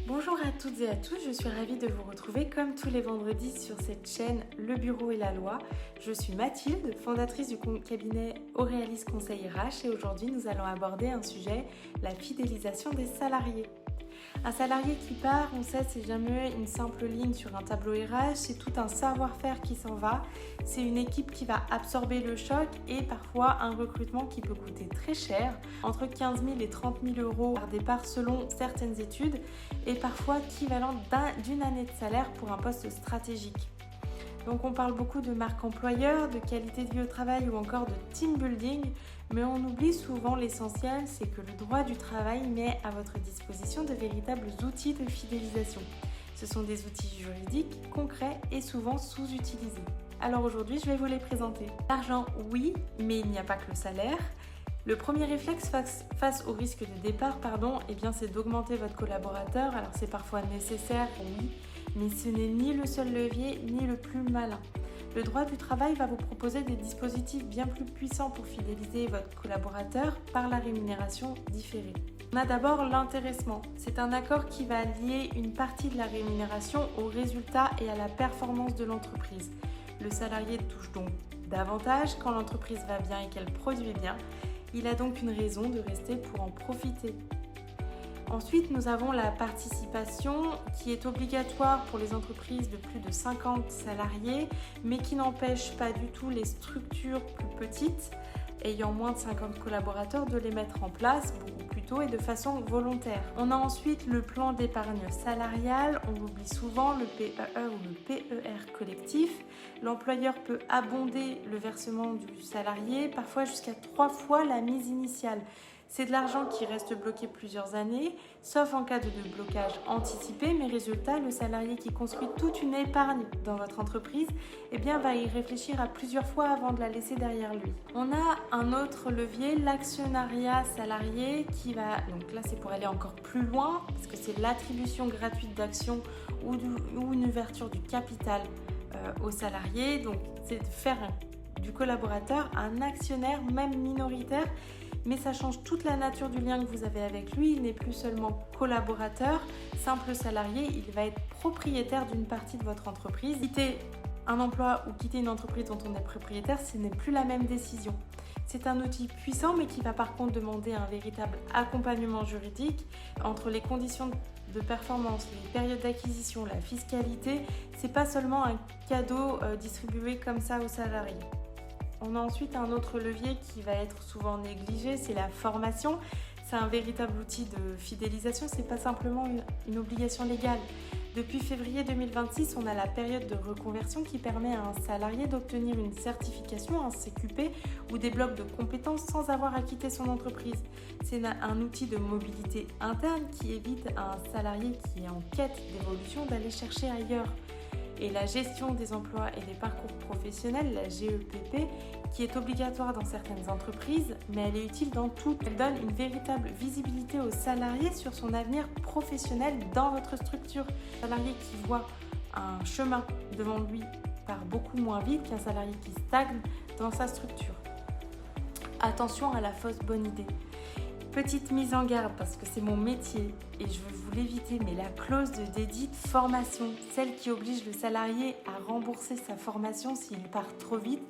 Bonjour à toutes et à tous, je suis ravie de vous retrouver comme tous les vendredis sur cette chaîne Le Bureau et la Loi. Je suis Mathilde, fondatrice du cabinet Auréalis Conseil RH et aujourd'hui nous allons aborder un sujet, la fidélisation des salariés. Un salarié qui part, on sait, c'est jamais une simple ligne sur un tableau RH, c'est tout un savoir-faire qui s'en va. C'est une équipe qui va absorber le choc et parfois un recrutement qui peut coûter très cher, entre 15 000 et 30 000 euros par départ selon certaines études et parfois équivalent d'une année de salaire pour un poste stratégique. Donc on parle beaucoup de marque employeur, de qualité de vie au travail ou encore de team building, mais on oublie souvent l'essentiel, c'est que le droit du travail met à votre disposition de véritables outils de fidélisation. Ce sont des outils juridiques, concrets et souvent sous-utilisés. Alors aujourd'hui, je vais vous les présenter. L'argent, oui, mais il n'y a pas que le salaire. Le premier réflexe face au risque de départ, c'est d'augmenter votre collaborateur. Alors c'est parfois nécessaire, oui, mais ce n'est ni le seul levier ni le plus malin. Le droit du travail va vous proposer des dispositifs bien plus puissants pour fidéliser votre collaborateur par la rémunération différée. On a d'abord l'intéressement. C'est un accord qui va lier une partie de la rémunération au résultat et à la performance de l'entreprise. Le salarié touche donc davantage quand l'entreprise va bien et qu'elle produit bien. Il a donc une raison de rester pour en profiter. Ensuite, nous avons la participation qui est obligatoire pour les entreprises de plus de 50 salariés, mais qui n'empêche pas du tout les structures plus petites, ayant moins de 50 collaborateurs, de les mettre en place beaucoup plus tôt et de façon volontaire. On a ensuite le plan d'épargne salariale, on oublie souvent le PEE ou le PER collectif. L'employeur peut abonder le versement du salarié, parfois jusqu'à 3 fois la mise initiale. C'est de l'argent qui reste bloqué plusieurs années, sauf en cas de blocage anticipé, mais résultat, le salarié qui construit toute une épargne dans votre entreprise va y réfléchir à plusieurs fois avant de la laisser derrière lui. On a un autre levier, l'actionnariat salarié, donc là c'est pour aller encore plus loin, parce que c'est l'attribution gratuite d'actions ou une ouverture du capital aux salariés, donc c'est de faire du collaborateur un actionnaire, même minoritaire, mais ça change toute la nature du lien que vous avez avec lui. Il n'est plus seulement collaborateur, simple salarié, il va être propriétaire d'une partie de votre entreprise. Quitter un emploi ou quitter une entreprise dont on est propriétaire, ce n'est plus la même décision. C'est un outil puissant, mais qui va par contre demander un véritable accompagnement juridique entre les conditions de performance, les périodes d'acquisition, la fiscalité. C'est pas seulement un cadeau distribué comme ça aux salariés. On a ensuite un autre levier qui va être souvent négligé, c'est la formation. C'est un véritable outil de fidélisation, c'est pas simplement une obligation légale. Depuis février 2026, on a la période de reconversion qui permet à un salarié d'obtenir une certification, un CQP ou des blocs de compétences sans avoir à quitter son entreprise. C'est un outil de mobilité interne qui évite à un salarié qui est en quête d'évolution d'aller chercher ailleurs. Et la gestion des emplois et des parcours professionnels, la GEPP, qui est obligatoire dans certaines entreprises, mais elle est utile dans toutes. Elle donne une véritable visibilité au salarié sur son avenir professionnel dans votre structure. Un salarié qui voit un chemin devant lui part beaucoup moins vite qu'un salarié qui stagne dans sa structure. Attention à la fausse bonne idée. Petite mise en garde parce que c'est mon métier et je veux vous l'éviter, mais la clause de dédite formation, celle qui oblige le salarié à rembourser sa formation s'il part trop vite,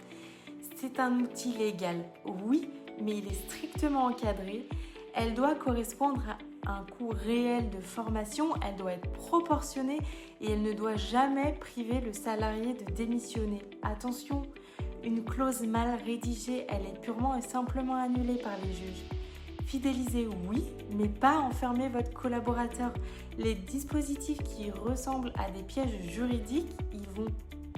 c'est un outil légal, oui, mais il est strictement encadré. Elle doit correspondre à un coût réel de formation, elle doit être proportionnée et elle ne doit jamais priver le salarié de démissionner. Attention, une clause mal rédigée, elle est purement et simplement annulée par les juges. Fidéliser, oui, mais pas enfermer votre collaborateur. Les dispositifs qui ressemblent à des pièges juridiques, ils vont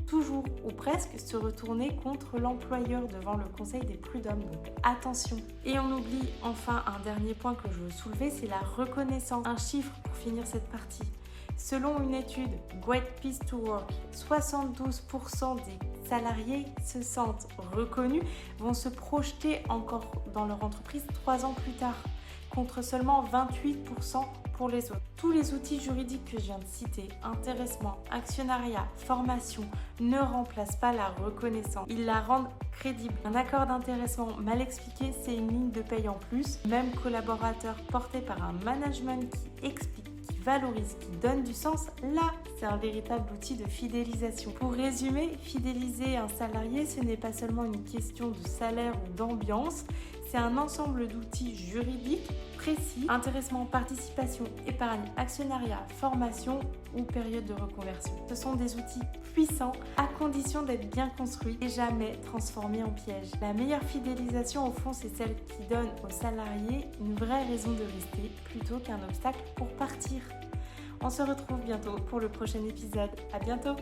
toujours ou presque se retourner contre l'employeur devant le conseil des prud'hommes. Donc attention. Et on oublie enfin un dernier point que je veux soulever, c'est la reconnaissance. Un chiffre pour finir cette partie. Selon une étude Great Place to Work, 72% des salariés se sentent reconnus, vont se projeter encore dans leur entreprise 3 ans plus tard, contre seulement 28% pour les autres. Tous les outils juridiques que je viens de citer, intéressement, actionnariat, formation, ne remplacent pas la reconnaissance. Ils la rendent crédible. Un accord d'intéressement mal expliqué, c'est une ligne de paye en plus. Même collaborateur porté par un management qui explique, qui valorise, qui donne du sens, là, c'est un véritable outil de fidélisation. Pour résumer, fidéliser un salarié, ce n'est pas seulement une question de salaire ou d'ambiance, c'est un ensemble d'outils juridiques précis, intéressement, participation, épargne, actionnariat, formation ou période de reconversion. Ce sont des outils puissants à condition d'être bien construits et jamais transformés en piège. La meilleure fidélisation au fond, c'est celle qui donne aux salariés une vraie raison de rester plutôt qu'un obstacle pour partir. On se retrouve bientôt pour le prochain épisode. À bientôt!